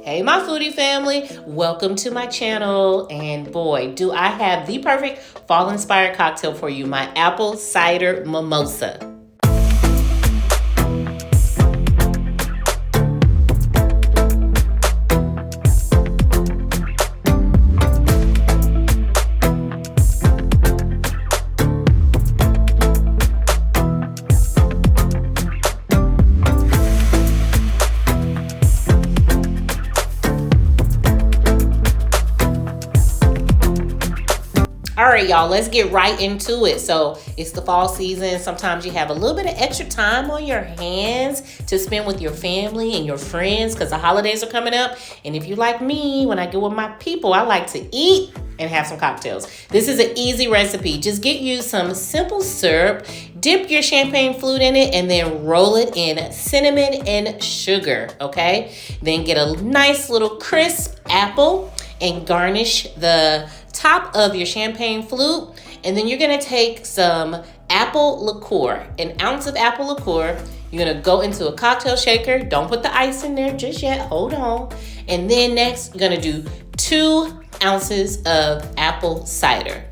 Hey my foodie family, welcome to my channel, and boy, do I have the perfect fall inspired cocktail for you, my Apple Cider Mimosa. All right, y'all, let's get right into it. So it's the fall season. Sometimes you have a little bit of extra time on your hands to spend with your family and your friends because the holidays are coming up. And if you like me, when I go with my people, I like to eat and have some cocktails. This is an easy recipe. Just get you some simple syrup, dip your champagne flute in it, and then roll it in cinnamon and sugar, okay? Then get a nice little crisp apple and garnish the top of your champagne flute. And then you're gonna take some apple liqueur, an ounce of apple liqueur. You're gonna go into a cocktail shaker. Don't put the ice in there just yet, hold on. And then next, you're gonna do 2 ounces of apple cider.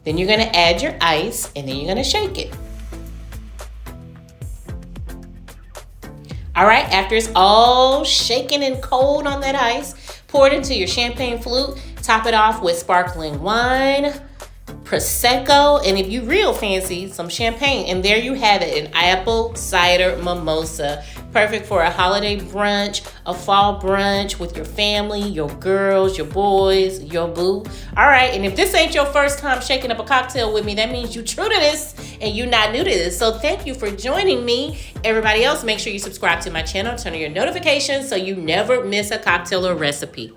Then you're gonna add your ice and then you're gonna shake it. All right, after it's all shaken and cold on that ice, pour it into your champagne flute, top it off with sparkling wine, Prosecco, and if you real fancy, some champagne. And there you have it, an apple cider mimosa. Perfect for a holiday brunch, a fall brunch with your family, your girls, your boys, your boo. All right, and if this ain't your first time shaking up a cocktail with me, that means you true to this and you not new to this. So thank you for joining me. Everybody else, make sure you subscribe to my channel, turn on your notifications so you never miss a cocktail or recipe.